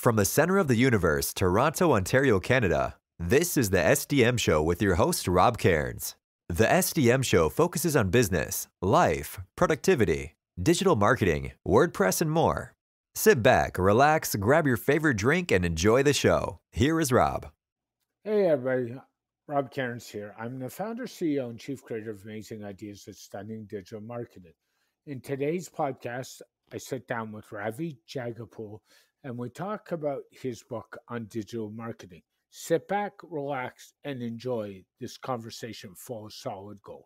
From the center of the universe, Toronto, Ontario, Canada, this is the SDM Show with your host, Rob Cairns. The SDM Show focuses on business, life, productivity, digital marketing, WordPress, and more. Sit back, relax, grab your favorite drink, and enjoy the show. Here is Rob. Hey everybody, Rob Cairns here. I'm the founder, CEO, and chief creator of Amazing Ideas at Stunning Digital Marketing. In today's podcast, I sit down with Ravi Jayagopal and we talk about his book on digital marketing. Sit back, relax, and enjoy this conversation full of solid gold.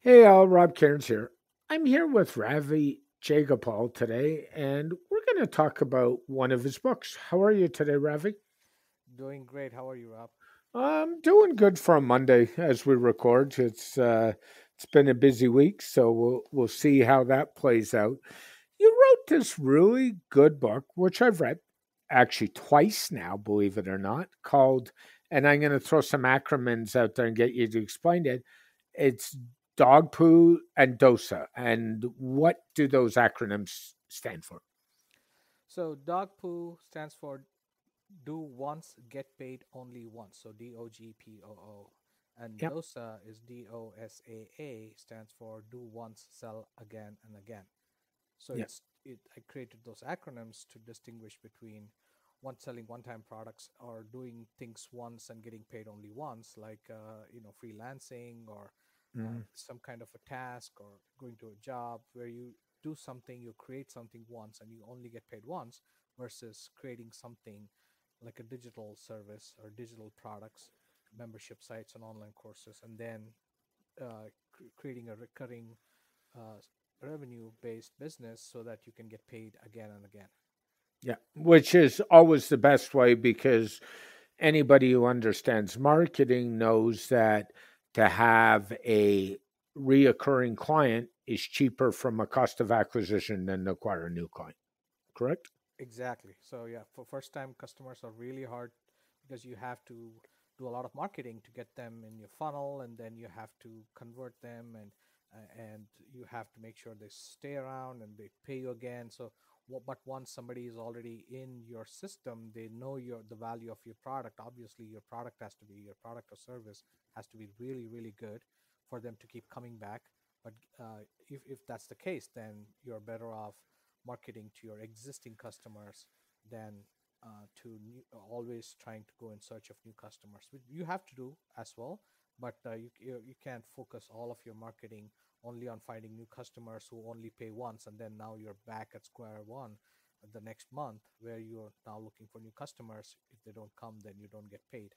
Hey all, Rob Cairns here. I'm here with Ravi Jayagopal today, and we're going to talk about one of his books. How are you today, Ravi? Doing great. How are you, Rob? I'm doing good for a Monday as we record. It's been a busy week, so we'll see how that plays out. You wrote this really good book, which I've read actually twice now, believe it or not, called, and I'm going to throw some acronyms out there and get you to explain it. It's Dogpoo and Dosa. And what do those acronyms stand for? So, Dogpoo stands for Do Once, Get Paid Only Once. So, DOGPOO. And Yep. Dosa is DOSAA, stands for Do Once, Sell Again and Again. So, Yep. I created those acronyms to distinguish between selling one-time products or doing things once and getting paid only once, like freelancing or Mm, some kind of a task or going to a job where you do something, you create something once and you only get paid once, versus creating something like a digital service or digital products, membership sites and online courses, and then creating a recurring uh, revenue based business so that you can get paid again and again. yeah. Which is always the best way because anybody who understands marketing knows that to have a reoccurring client is cheaper from a cost of acquisition than to acquire a new client. Correct? Exactly. So yeah, for first time customers are really hard because you have to do a lot of marketing to get them in your funnel, and then you have to convert them, and you have to make sure they stay around and they pay you again. So but once somebody is already in your system, they know the value of your product. Obviously, your product or service has to be really really good for them to keep coming back. But if that's the case, then you're better off marketing to your existing customers than always trying to go in search of new customers. You have to do as well, but you can't focus all of your marketing only on finding new customers who only pay once, and then now you're back at square one the next month where you're now looking for new customers. If they don't come, then you don't get paid.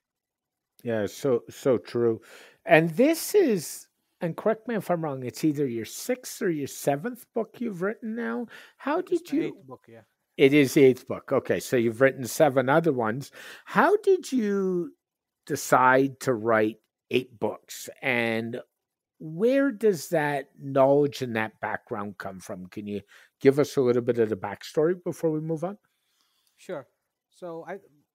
Yeah, so true. And this is, and correct me if I'm wrong, it's either your sixth or your seventh book you've written now. How It's did my eighth you? book, yeah. It is the eighth book. Okay, so you've written seven other ones. How did you decide to write eight books? And where does that knowledge and that background come from? Can you give us a little bit of the backstory before we move on? Sure. So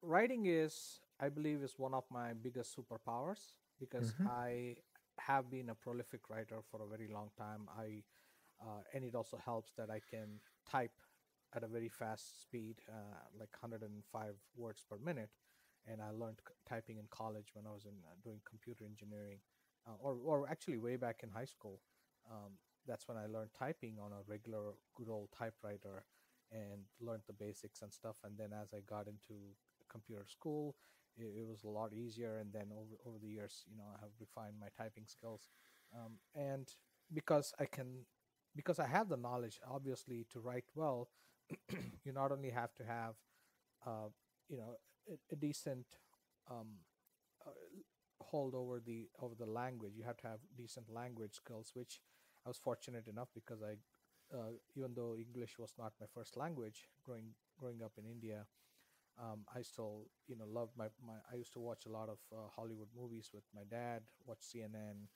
writing is, I believe, is one of my biggest superpowers because Hmm. I have been a prolific writer for a very long time. And it also helps that I can type at a very fast speed, like 105 words per minute. And I learned typing in college when I was doing computer engineering, or actually way back in high school. That's when I learned typing on a regular good old typewriter and learned the basics and stuff. And then as I got into computer school, it was a lot easier. And then over the years, I have refined my typing skills. And because I can, because I have the knowledge, obviously, to write well, you not only have to have, uh, a decent um, uh, hold over the language. You have to have decent language skills, which I was fortunate enough because even though English was not my first language, growing up in India, I still loved my. I used to watch a lot of Hollywood movies with my dad. Watch CNN,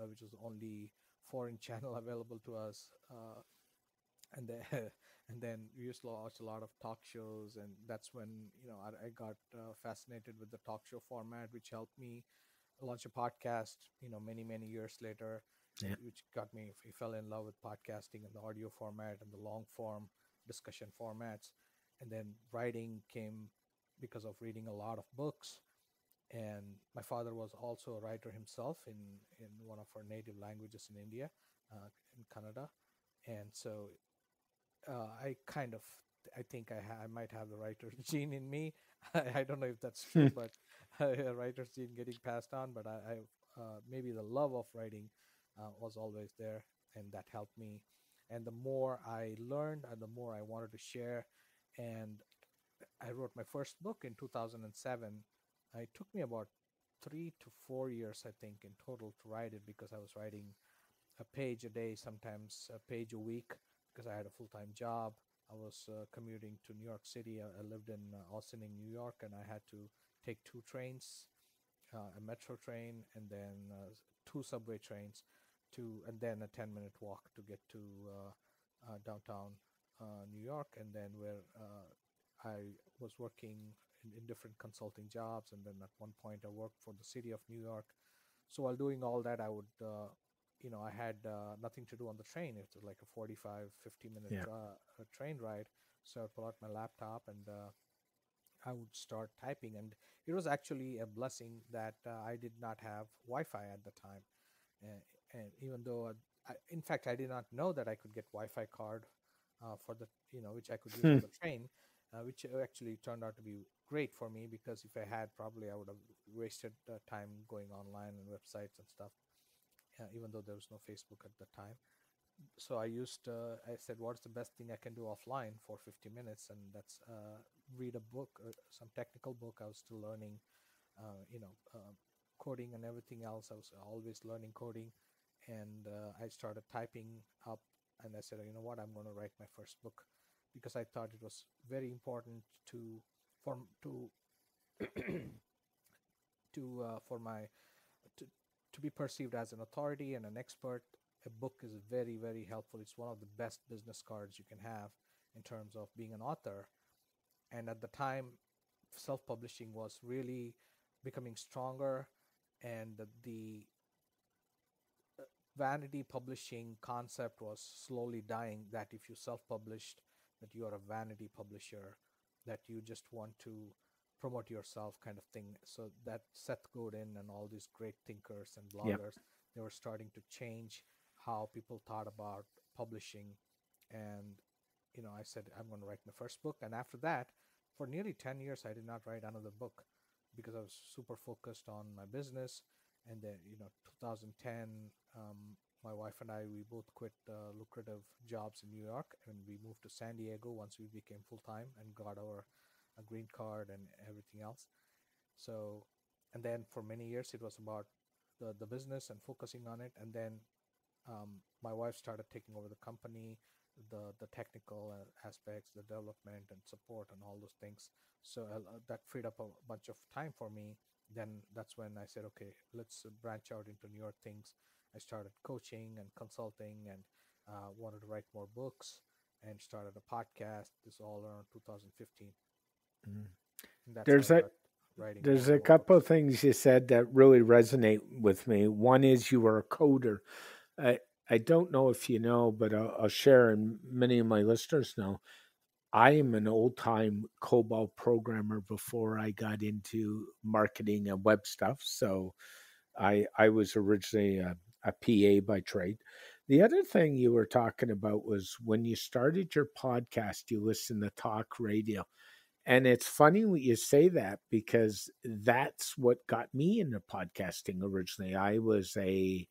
which was the only foreign channel available to us, and then And then we used to watch a lot of talk shows, and that's when I got fascinated with the talk show format, which helped me launch a podcast. Many years later, Yeah. which got me. I fell in love with podcasting and the audio format and the long form discussion formats, and then writing came because of reading a lot of books. And my father was also a writer himself in one of our native languages in India, in Canada, and so I kind of I think I might have the writer's gene in me. I don't know if that's true, but a writer's gene getting passed on. But maybe the love of writing was always there, and that helped me. And the more I learned, and the more I wanted to share, and I wrote my first book in 2007. It took me about 3 to 4 years, I think, in total to write it, because I was writing a page a day, sometimes a page a week, because I had a full time job. I was commuting to New York City. I lived in Austin, in New York, and I had to take two trains, a metro train, and then two subway trains, and then a 10-minute walk to get to downtown New York, and then where I was working in different consulting jobs, and then at one point I worked for the city of New York. So while doing all that, I would I had nothing to do on the train. It was like a 45, 50-minute Yeah. train ride. So I'd pull out my laptop, and I would start typing. And it was actually a blessing that I did not have Wi-Fi at the time. And even though, in fact, I did not know that I could get Wi-Fi card for which I could use on the train, which actually turned out to be great for me, because if I had, probably I would have wasted time going online and websites and stuff, even though there was no Facebook at the time. So I said, what's the best thing I can do offline for 50 minutes? And that's read a book, some technical book. I was still learning, coding and everything else. I was always learning coding. And I started typing up, and I said, you know what, I'm going to write my first book, because I thought it was very important to, for, to, for my, to, to be perceived as an authority and an expert. A book is very helpful. It's one of the best business cards you can have in terms of being an author. And at the time, self-publishing was really becoming stronger, and the vanity publishing concept was slowly dying, that if you self-published, that you are a vanity publisher, that you just want to promote yourself, kind of thing. So that Seth Godin and all these great thinkers and Yeah. bloggers, they were starting to change how people thought about publishing. And I said, I'm going to write my first book. And after that, for nearly 10 years, I did not write another book, because I was super focused on my business. And then 2010, my wife and I, we both quit lucrative jobs in New York, and we moved to San Diego once we became full-time and got our a green card and everything else. So, and then for many years it was about the business and focusing on it. And then my wife started taking over the company, the technical aspects, the development and support and all those things. So that freed up a bunch of time for me. Then that's when I said, okay, let's branch out into newer things. I started coaching and consulting, and wanted to write more books, and started a podcast. This all around 2015. Mm. And that's how There's I a got writing there's a more couple books. of things you said that really resonate with me. One is you were a coder. I I don't know if you know, but I'll share, and many of my listeners know. I am an old time COBOL programmer before I got into marketing and web stuff. So I was originally a PA by trade. The other thing you were talking about was when you started your podcast, you listened to talk radio. And it's funny when you say that, because that's what got me into podcasting originally. I was a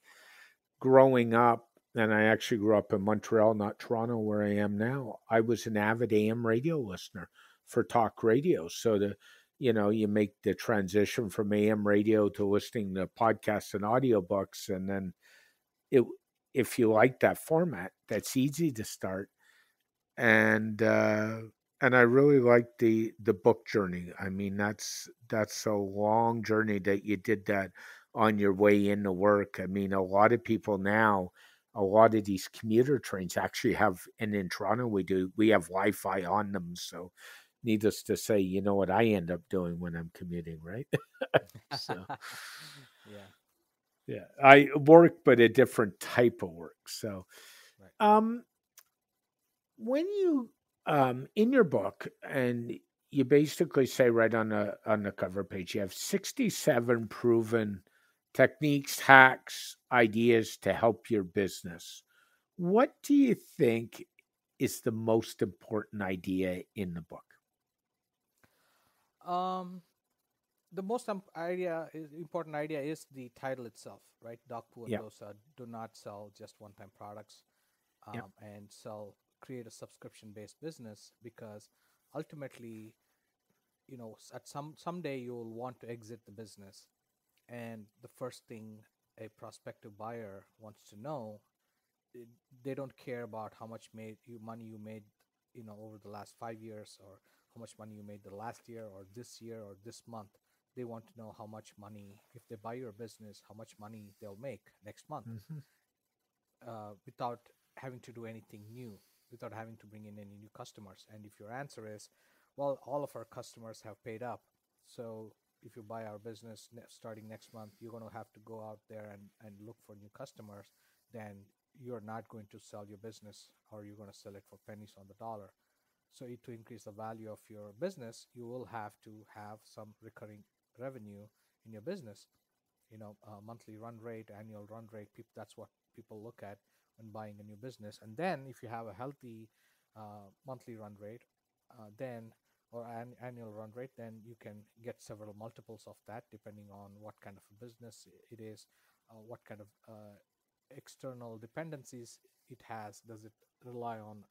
growing up, and I actually grew up in Montreal, not Toronto, where I am now. I was an avid AM radio listener for talk radio. So you make the transition from AM radio to listening to podcasts and audiobooks, and then it, if you like that format, that's easy to start. And and I really like the book journey. I mean, that's a long journey that you did that on your way into work. I mean, a lot of people now, a lot of these commuter trains actually have, and in Toronto we have Wi-Fi on them. So needless to say, you know what I end up doing when I'm commuting, right? So Yeah, yeah, I work, but a different type of work. So right. um, when you in your book, and you basically say right on the cover page, you have 67 proven techniques, hacks, ideas to help your business. What do you think is the most important idea in the book? Um, the most important idea is the title itself, right? Dogpoo and Yeah, Dosa do not sell just one-time products, yeah, and create a subscription-based business, because ultimately, at someday you'll want to exit the business, and the first thing a prospective buyer wants to know, it, they don't care about how much money you made, over the last 5 years, or how much money you made the last year or this month. They want to know how much money, if they buy your business, how much money they'll make next month, hmm, without having to do anything new, without having to bring in any new customers. And if your answer is, well, all of our customers have paid up, so if you buy our business starting next month, you're going to have to go out there and look for new customers, then you're not going to sell your business, or you're going to sell it for pennies on the dollar. So to increase the value of your business, you will have to have some recurring revenue in your business. Monthly run rate, annual run rate. That's what people look at when buying a new business. And then if you have a healthy monthly run rate, then or annual run rate, then you can get several multiples of that, depending on what kind of a business it is, what kind of external dependencies it has. Does it rely on,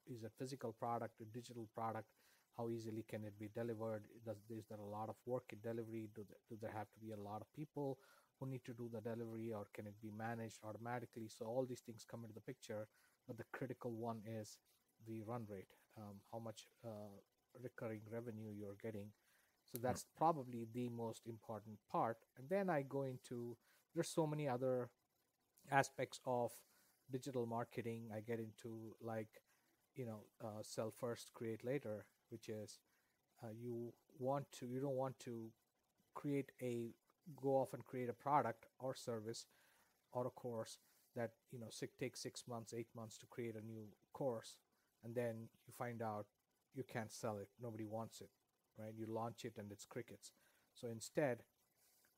is it physical product, a digital product? How easily can it be delivered? Is there a lot of work in delivery? Do there have to be a lot of people who need to do the delivery, or can it be managed automatically? So all these things come into the picture, but the critical one is the run rate, how much recurring revenue you're getting. So that's probably the most important part. And then I go into, there's so many other aspects of digital marketing. I get into, like, sell first, create later, which is, you don't want to create a go off and create a product or service or a course that, takes 6 months, 8 months to create a new course, and then you find out you can't sell it, nobody wants it, right? You launch it and it's crickets. So instead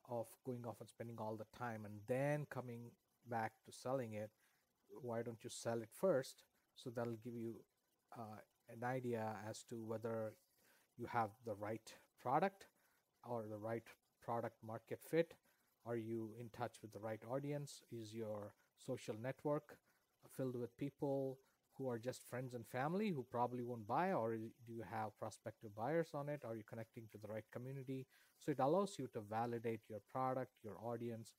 of going off and spending all the time and then coming back to selling it, why don't you sell it first? So that'll give you uh, an idea as to whether you have the right product, or the right product market fit. Are you in touch with the right audience? Is your social network filled with people who are just friends and family who probably won't buy, or do you have prospective buyers on it? Are you connecting to the right community? So it allows you to validate your product, your audience,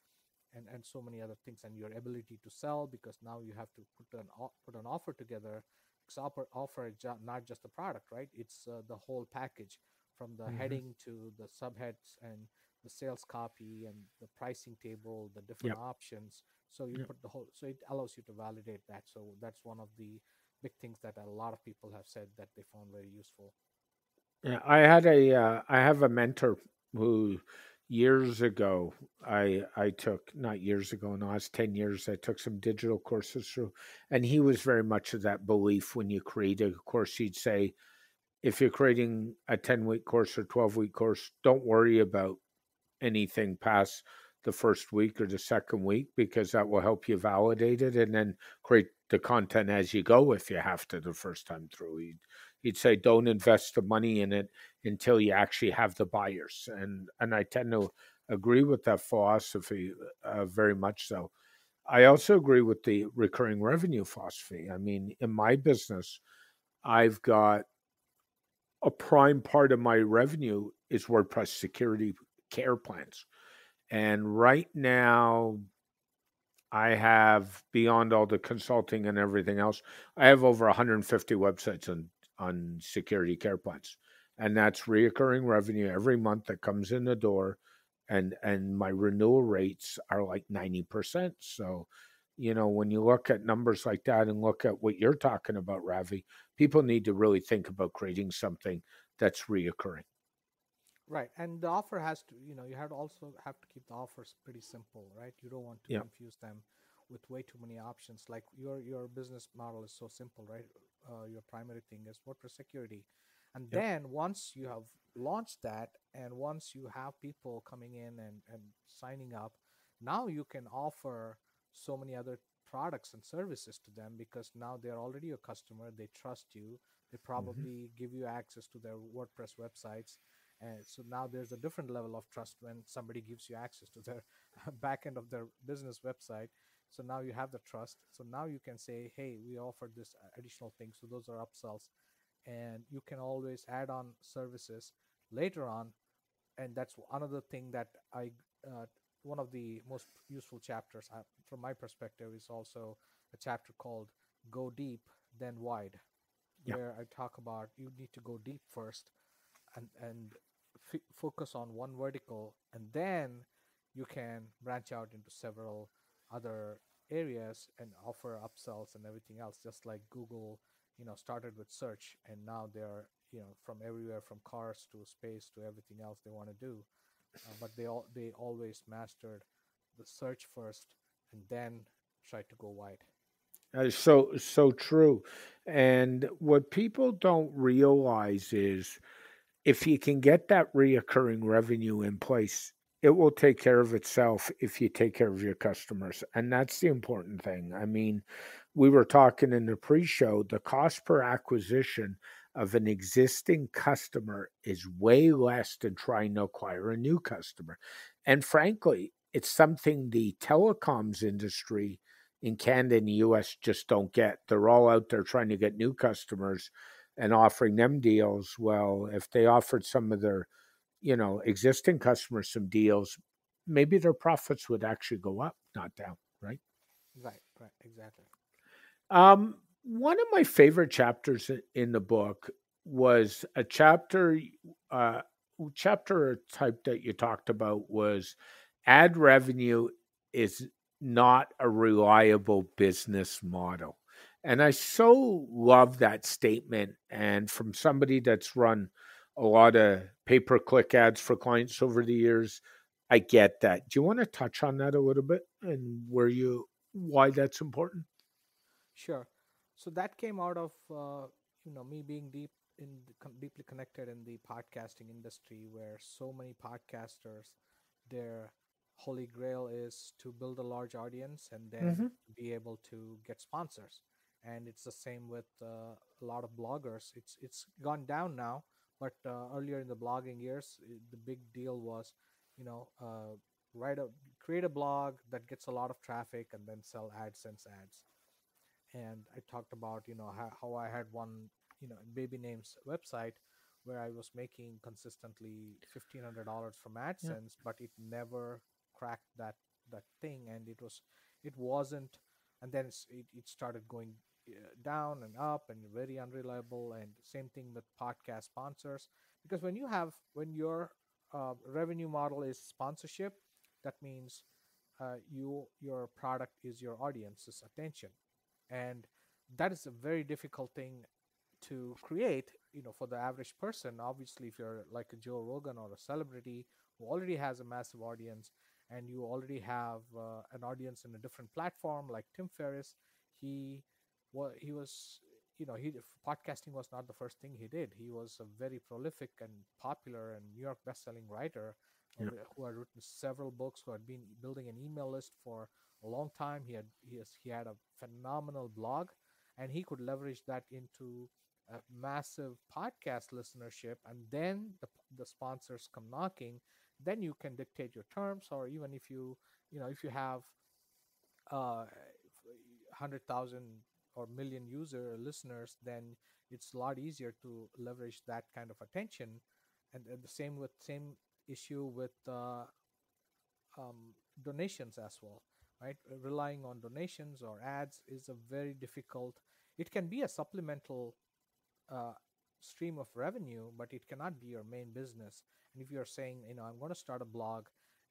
and so many other things, and your ability to sell, because now you have to put an offer together. Because offer is not just the product, right? It's the whole package, from the hmm, heading to the subheads and the sales copy and the pricing table, the different yep, options. So you yep. put the whole, so it allows you to validate that. So that's one of the big things that a lot of people have said that they found very useful. Yeah, I have a mentor who years ago I took, not years ago, in the last 10 years I took some digital courses through, and he was very much of that belief. When you create a course, he'd say, if you're creating a 10-week course or 12-week course, don't worry about anything past the first week or the second week, because that will help you validate it and then create the content as you go if you have to the first time through. He'd say don't invest the money in it until you actually have the buyers, and I tend to agree with that philosophy, very much so. I also agree with the recurring revenue philosophy. I mean, in my business, I've got a prime part of my revenue is WordPress security care plans. And right now, I have, beyond all the consulting and everything else, I have over 150 websites on security care plans. And that's reoccurring revenue every month that comes in the door. And my renewal rates are like 90%. So When you look at numbers like that and look at what you're talking about, Ravi, people need to really think about creating something that's reoccurring. Right, and the offer has to, you have to also have to keep the offers pretty simple, right? You don't want to Yeah. confuse them with way too many options. Like your business model is so simple, right? Your primary thing is WordPress security, and Yep. then once you have launched that, and once you have people coming in and signing up, now you can offer so many other products and services to them because now they're already a customer. They trust you. They Hmm. probably give you access to their WordPress websites, and so now there's a different level of trust when somebody gives you access to their back end of their business website. So now you have the trust. So now you can say, hey, we offer this additional thing. So those are upsells. And you can always add on services later on. And that's another thing that one of the most useful chapters from my perspective is also a chapter called Go Deep, Then Wide, Yeah. where I talk about you need to go deep first and focus on one vertical, and then you can branch out into several other areas and offer upsells and everything else, just like Google started with search, and now they're from everywhere, from cars to space to everything else they want to do. But they always mastered the search first and then tried to go wide. So true. And what people don't realize is if you can get that reoccurring revenue in place, it will take care of itself if you take care of your customers. And that's the important thing. I mean, we were talking in the pre show, the cost per acquisition of an existing customer is way less than trying to acquire a new customer. And frankly, it's something the telecoms industry in Canada and the US just don't get. They're all out there trying to get new customers and offering them deals. Well, if they offered some of their, existing customers some deals, maybe their profits would actually go up, not down, right? Right, right, exactly. One of my favorite chapters in the book was a uh, chapter type that you talked about was ad revenue is not a reliable business model. And I so love that statement. And from somebody that's run a lot of pay per click ads for clients over the years, I get that. Do you want to touch on that a little bit and why that's important? Sure. So that came out of me being deeply connected in the podcasting industry, where so many podcasters, their holy grail is to build a large audience and then Hmm. be able to get sponsors. And it's the same with a lot of bloggers. It's gone down now, but earlier in the blogging years, the big deal was, you know, write a create a blog that gets a lot of traffic and then sell AdSense ads. And I talked about how I had one baby names website where I was making consistently $1,500 from Yeah. AdSense, but it never cracked that thing, and it wasn't, and then it started going down and up and very unreliable. And same thing with podcast sponsors, because when your revenue model is sponsorship, that means your product is your audience's attention, and that is a very difficult thing to create, for the average person. Obviously, if you're like a Joe Rogan or a celebrity who already has a massive audience, and you already have an audience in a different platform, like Tim Ferriss, he he was he podcasting was not the first thing he did. He was a very prolific and popular and New York best-selling writer, Yeah. who had written several books, who had been building an email list for a long time. He had a phenomenal blog, and he could leverage that into a massive podcast listenership. And then the sponsors come knocking. Then you can dictate your terms, or even if you have 100,000 or million user listeners, then it's a lot easier to leverage that kind of attention. And the same issue with donations as well, right? Relying on donations or ads is a very difficult. It can be a supplemental uh, stream of revenue, but it cannot be your main business. And if you're saying, I'm going to start a blog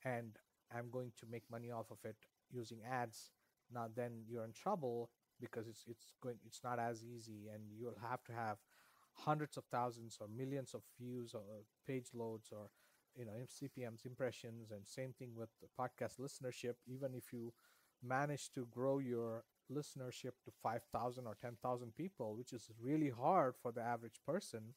and I'm going to make money off of it using ads, now then you're in trouble, because it's not as easy, and you'll have to have hundreds of thousands or millions of views or page loads, or CPMs, impressions. And same thing with the podcast listenership. Even if you manage to grow your listenership to 5,000 or 10,000 people, which is really hard for the average person,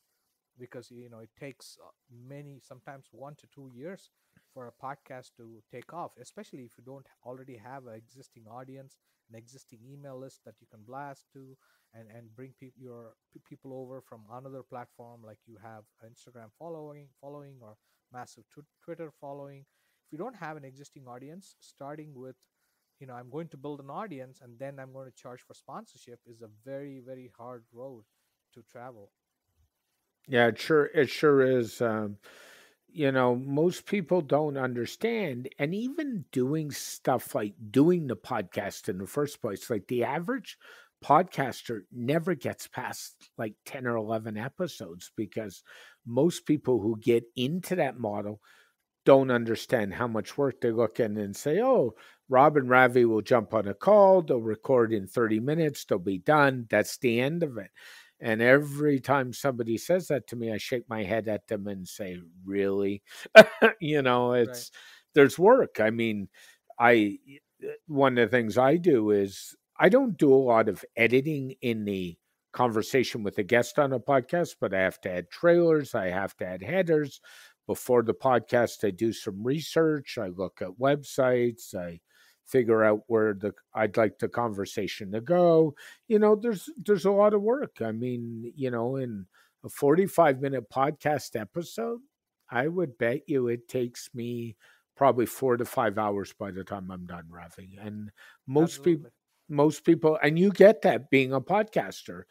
because it takes many, sometimes 1 to 2 years for a podcast to take off, especially if you don't already have an existing audience, an existing email list that you can blast to, and bring people over from another platform, like you have Instagram following, or massive Twitter following. If you don't have an existing audience, starting with, I'm going to build an audience and then I'm going to charge for sponsorship, is a very, very hard road to travel. Yeah, it sure is. Most people don't understand, and even doing stuff like doing the podcast in the first place, like the average podcaster never gets past like 10 or 11 episodes, because most people who get into that model don't understand how much work they look in and say, oh, Rob and Ravi will jump on a call, they'll record in 30 minutes, they'll be done. That's the end of it. And every time somebody says that to me, I shake my head at them and say, really? Right. It's there's work. I mean, I one of the things I do is I don't do a lot of editing in the conversation with a guest on a podcast, but I have to add trailers, I have to add headers. Before the podcast, I do some research, I look at websites, I figure out where I'd like the conversation to go. There's a lot of work. I mean, in a 45-minute podcast episode, I would bet you it takes me probably 4 to 5 hours by the time I'm done, Ravi. And most people, Absolutely. and you get that being a podcaster.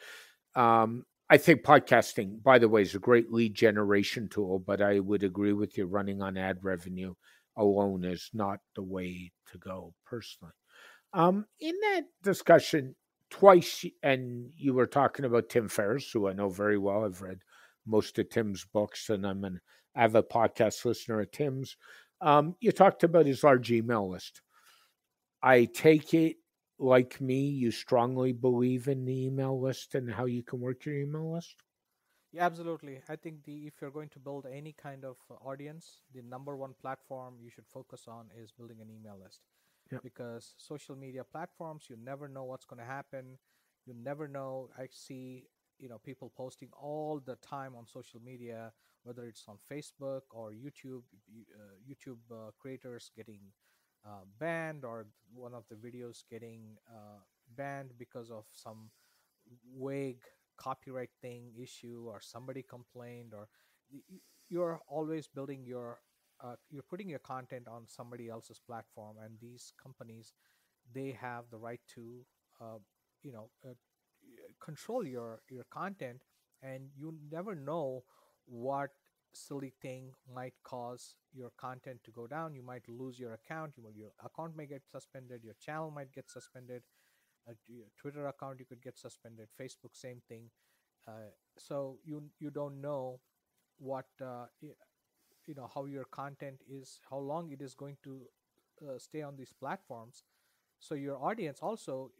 I think podcasting, by the way, is a great lead generation tool, but I would agree with you, running on ad revenue alone is not the way to go, personally. In that discussion, twice, and you were talking about Tim Ferriss, who I know very well. I've read most of Tim's books, and I'm an avid podcast listener of Tim's. You talked about his large email list. I take it, like me, you strongly believe in the email list and how you can work your email list. Yeah, absolutely. I think if you're going to build any kind of audience, the number one platform you should focus on is building an email list, Yeah. because social media platforms, you never know what's going to happen. You never know. I see, people posting all the time on social media, whether it's on Facebook or YouTube. YouTube creators getting banned, or one of the videos getting banned because of some vague copyright thing issue, or somebody complained, or you're always building you're putting your content on somebody else's platform, and these companies, they have the right to uh, you know uh, control your content, and you never know what silly thing might cause your content to go down. You might lose your account, your account may get suspended, your channel might get suspended, your Twitter account you could get suspended, Facebook same thing. So you don't know what how your content is, how long it is going to stay on these platforms. So your audience also,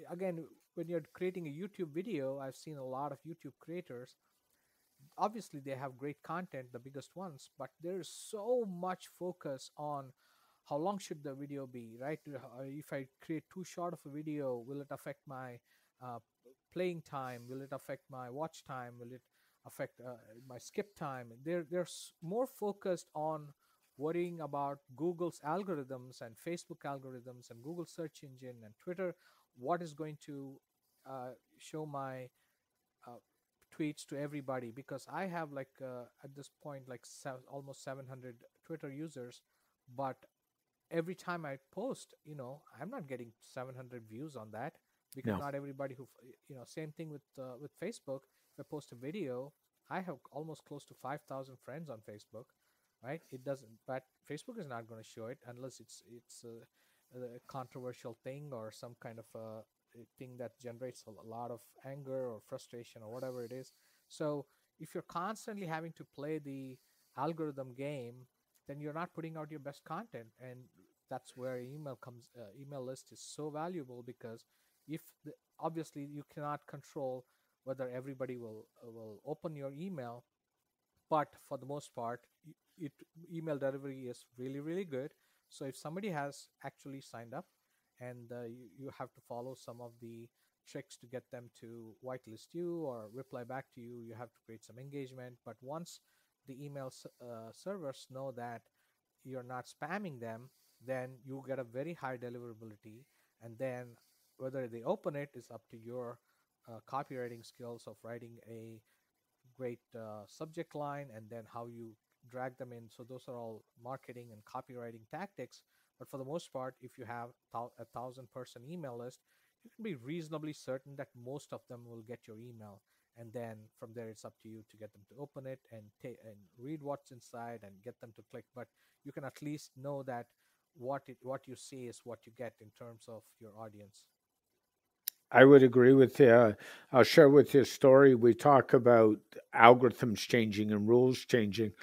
again, when you're creating a YouTube video, I've seen a lot of YouTube creators. Obviously they have great content, the biggest ones, but there's so much focus on how long should the video be, right? If I create too short of a video, will it affect my uh, playing time? Will it affect my watch time? Will it affect my skip time? They're more focused on worrying about Google's algorithms and Facebook algorithms and Google search engine and Twitter, what is going to show my uh, tweets to everybody, because I have like at this point like almost 700 Twitter users, but every time I post, I'm not getting 700 views on that, because No. not everybody same thing with Facebook. If I post a video, I have almost close to 5,000 friends on Facebook, right? It doesn't, but Facebook is not going to show it unless it's a controversial thing, or some kind of a thing that generates a lot of anger or frustration or whatever it is. So if you're constantly having to play the algorithm game, then you're not putting out your best content. And that's where email list is so valuable, because if obviously you cannot control whether everybody will open your email, but for the most part, it email delivery is really really good. So if somebody has actually signed up, and you have to follow some of the tricks to get them to whitelist you or reply back to you. You have to create some engagement, but once the servers know that you're not spamming them, then you get a very high deliverability. And then whether they open it is up to your copywriting skills of writing a great subject line, and then how you drag them in. So those are all marketing and copywriting tactics. But for the most part, if you have a 1,000-person email list, you can be reasonably certain that most of them will get your email. And then from there, it's up to you to get them to open it and and read what's inside and get them to click. But you can at least know that what you see is what you get in terms of your audience. I would agree with you. I'll share with you a story. We talk about algorithms changing and rules changing.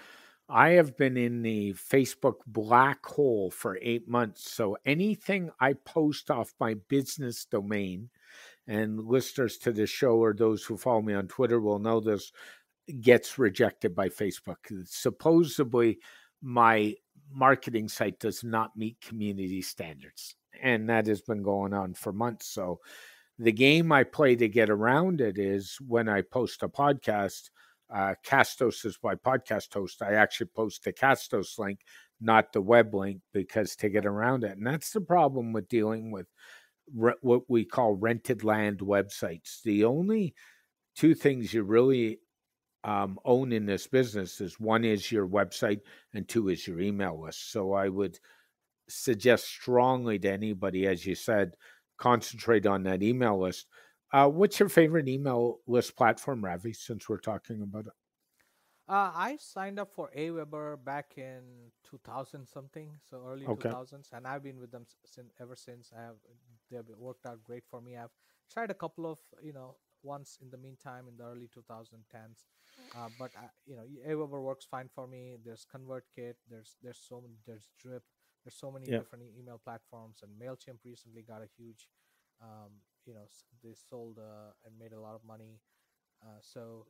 I have been in the Facebook black hole for 8 months. So anything I post off my business domain, and listeners to the show or those who follow me on Twitter will know this, gets rejected by Facebook. Supposedly, my marketing site does not meet community standards. And that has been going on for months. So the game I play to get around it is when I post a podcast. Castos is my podcast host. I actually post the Castos link, not the web link, because to get around it. And that's the problem with dealing with what we call rented land websites. The only two things you really own in this business is one is your website and two is your email list. So I would suggest strongly to anybody, as you said, concentrate on that email list. What's your favorite email list platform, Ravi, since we're talking about it? I signed up for Aweber back in 2000 something, so early Okay. 2000s, and I've been with them ever since. They've worked out great for me. I've tried a couple of once in the meantime in the early 2010s, but Aweber works fine for me. There's ConvertKit. There's Drip. There's so many Yeah. different email platforms, and Mailchimp recently got a huge, they sold and made a lot of money. So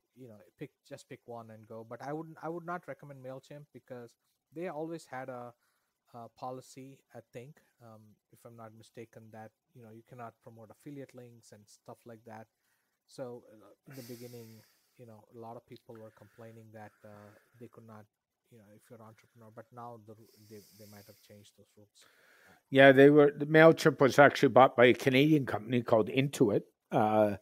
pick one and go. But I would not recommend Mailchimp, because they always had a policy, I think, if I'm not mistaken, that you cannot promote affiliate links and stuff like that. So in the beginning, a lot of people were complaining that they could not, if you're an entrepreneur. But now they might have changed those rules. Yeah, the Mailchimp was actually bought by a Canadian company called Intuit. Right.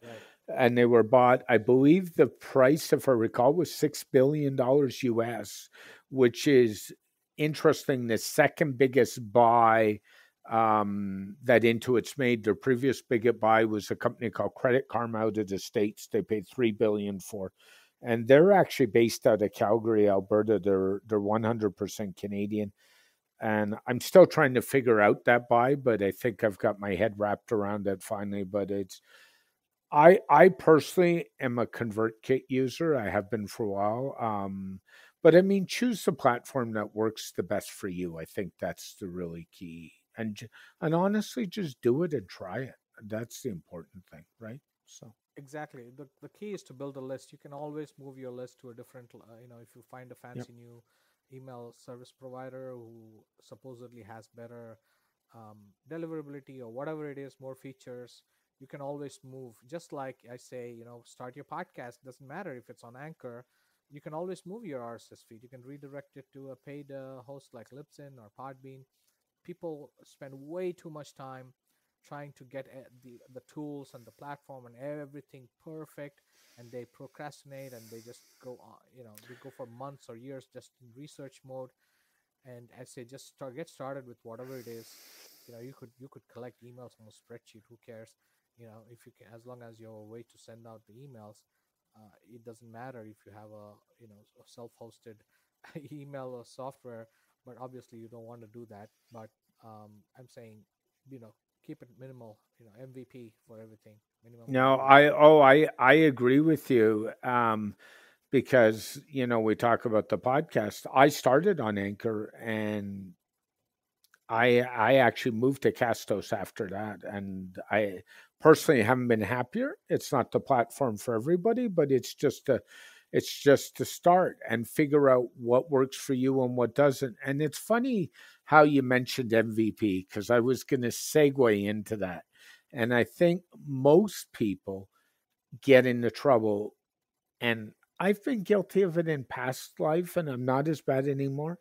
And they were bought, I believe the price, if I recall, was $6 billion US, which is interesting. The second biggest buy that Intuit's made. Their previous biggest buy was a company called Credit Karma out of the States. They paid $3 billion for. And they're actually based out of Calgary, Alberta. They're 100% Canadian. And I'm still trying to figure out that buy, but I think I've got my head wrapped around it finally. But I personally am a ConvertKit user. I have been for a while. But I mean, choose the platform that works the best for you. I think that's the really key. And honestly, just do it and try it. That's the important thing, right? So Exactly. The key is to build a list. You can always move your list to a different, if you find a yep. fancy new email service provider who supposedly has better deliverability or whatever it is, more features, you can always move. Just like I say, start your podcast. Doesn't matter if it's on Anchor. You can always move your RSS feed. You can redirect it to a paid host like Libsyn or Podbean. People spend way too much time trying to get the tools and the platform and everything perfect, and they procrastinate and they just go on, they go for months or years just in research mode. And I say, just get started with whatever it is. You could collect emails on a spreadsheet. Who cares? If you can, as long as you have a way to send out the emails, it doesn't matter if you have a self-hosted email or software. But obviously you don't want to do that. But I'm saying, you know keep it minimal. MVP for everything. Minimum no, viable product. I agree with you. Because we talk about the podcast. I started on Anchor, and I actually moved to Castos after that, and I personally haven't been happier. It's not the platform for everybody, but it's just to start and figure out what works for you and what doesn't. And it's funny how you mentioned MVP because I was going to segue into that. And I think most people get into trouble, and I've been guilty of it in past life, and I'm not as bad anymore.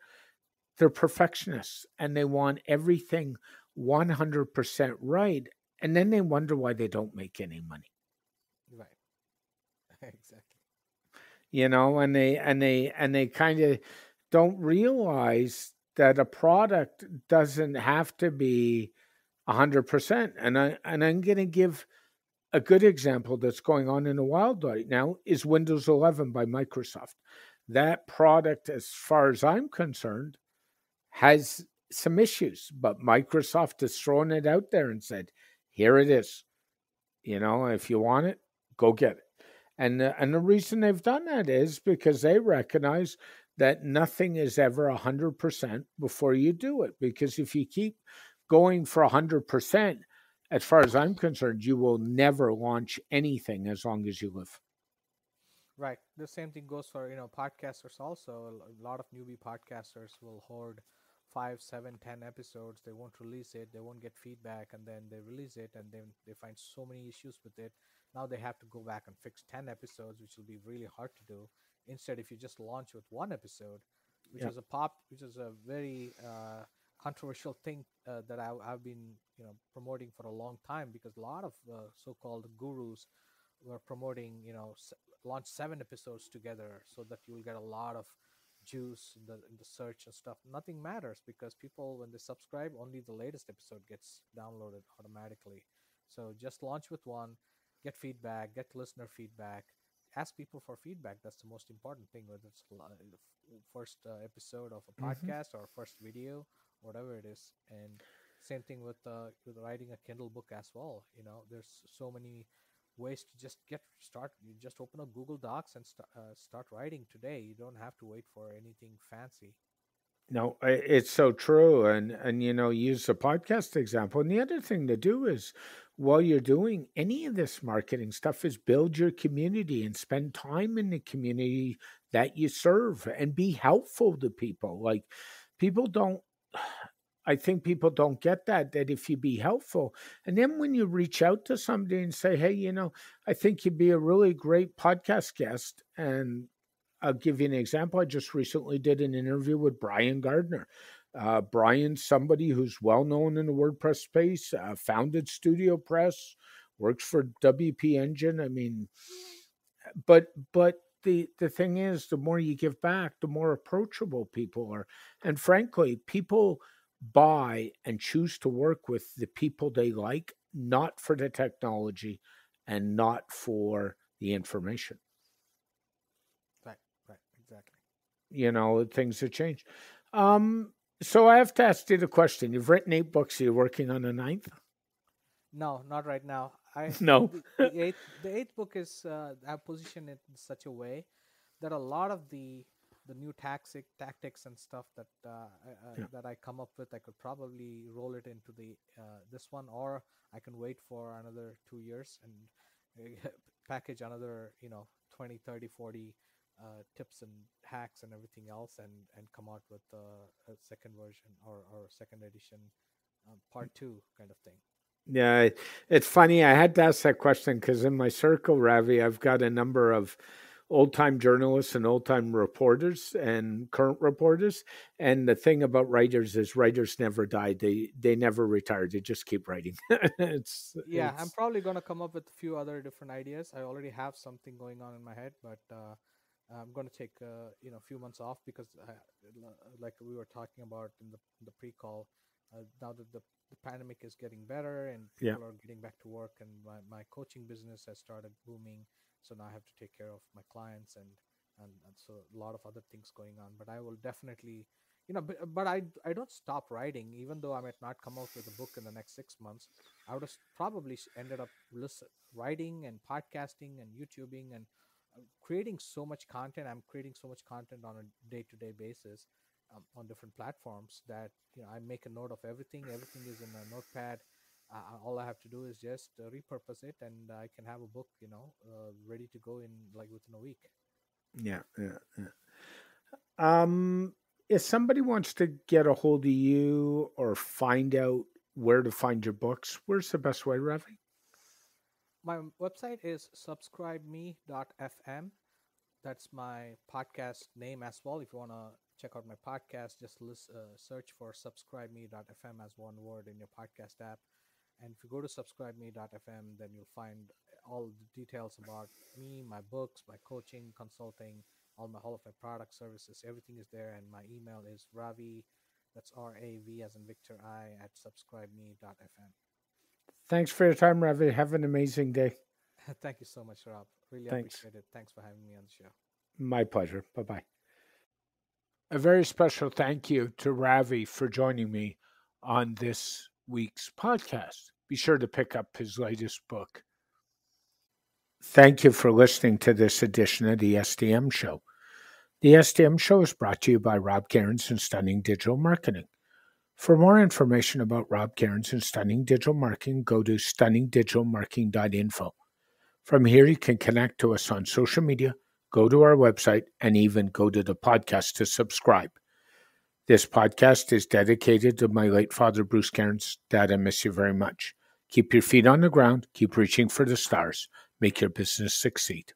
They're perfectionists and they want everything 100% right. And then they wonder why they don't make any money, Right. Exactly. and they kind of don't realize that a product doesn't have to be 100%. And I'm going to give a good example that's going on in the wild right now is Windows 11 by Microsoft. That product, as far as I'm concerned, has some issues, but Microsoft has thrown it out there and said, "Here it is. If you want it, go get it." And the reason they've done that is because they recognize that nothing is ever 100% before you do it. Because if you keep going for 100%, as far as I'm concerned, you will never launch anything as long as you live. Right. The same thing goes for, podcasters also. A lot of newbie podcasters will hoard 5, 7, 10 episodes. They won't release it. They won't get feedback, and then they release it, and then they find so many issues with it. Now they have to go back and fix 10 episodes, which will be really hard to do. Instead, if you just launch with one episode, Yeah. which is a very controversial thing that I've been, promoting for a long time, because a lot of so-called gurus were promoting, launch 7 episodes together so that you'll get a lot of juice in the search and stuff. Nothing matters, because people, when they subscribe, only the latest episode gets downloaded automatically. So just launch with one, get feedback, get listener feedback, ask people for feedback. That's the most important thing, whether it's the first episode of a Hmm. podcast or first video, whatever it is. And same thing with writing a Kindle book as well. There's so many ways to just get start. You just open up Google Docs and start writing today. You don't have to wait for anything fancy. No, it's so true. And use the podcast example. And the other thing to do is, while you're doing any of this marketing stuff, is build your community and spend time in the community that you serve and be helpful to people. Like, people don't, I think people don't get that if you be helpful, and then when you reach out to somebody and say, "Hey, I think you'd be a really great podcast guest," and I'll give you an example. I just recently did an interview with Brian Gardner. Brian's somebody who's well known in the WordPress space, founded Studio Press, works for WP Engine. I mean, but the thing is, the more you give back, the more approachable people are. And frankly, people buy and choose to work with the people they like, not for the technology and not for the information. Right, right, exactly. Things have changed. So I have to ask you the question. You've written 8 books. Are you working on a ninth? No, not right now. I No. the eighth book is I position it in such a way that a lot of the new tactics and stuff Yeah. that I come up with, I could probably roll it into the this one, or I can wait for another 2 years and package another 20, 30, 40 tips and hacks and everything else, and come out with a second version, or second edition, part 2 kind of thing. Yeah, it's funny. I had to ask that question because in my circle, Ravi, I've got a number of old time journalists and old time reporters and current reporters. And the thing about writers is writers never die. They never retire. They just keep writing. Yeah, I'm it's probably gonna come up with a few other different ideas. I already have something going on in my head, but I'm gonna take a few months off, because like we were talking about in the pre-call, now that the pandemic is getting better and Yeah. people are getting back to work, and my coaching business has started booming, so now I have to take care of my clients, and so a lot of other things going on. But I will definitely, but I don't stop writing, even though I might not come out with a book in the next 6 months. I would have probably ended up writing and podcasting and YouTubing and creating so much content. I'm creating so much content on a day-to-day basis. on different platforms that I make a note of everything. Everything is in a notepad. All I have to do is just repurpose it, and I can have a book, ready to go in like within a week. Yeah, yeah, yeah. If somebody wants to get a hold of you or find out where to find your books, where's the best way, Ravi? My website is subscribeme.fm. That's my podcast name as well. If you want to check out my podcast, just search for subscribeme.fm as one word in your podcast app. And if you go to subscribeme.fm, then you'll find all the details about me, my books, my coaching, consulting, all of my product services. Everything is there. And my email is Ravi, that's RAV as in Victor I, at subscribeme.fm. Thanks for your time, Ravi. Have an amazing day. Thank you so much, Rob. Really Thanks. appreciate it. Thanks for having me on the show. My pleasure. Bye bye. A very special thank you to Ravi for joining me on this week's podcast. Be sure to pick up his latest book. Thank you for listening to this edition of the SDM Show. The SDM Show is brought to you by Rob Cairns and Stunning Digital Marketing. For more information about Rob Cairns and Stunning Digital Marketing, go to stunningdigitalmarketing.info. From here, you can connect to us on social media, go to our website, and even go to the podcast to subscribe. This podcast is dedicated to my late father, Bruce Cairns. Dad, I miss you very much. Keep your feet on the ground, keep reaching for the stars, make your business succeed.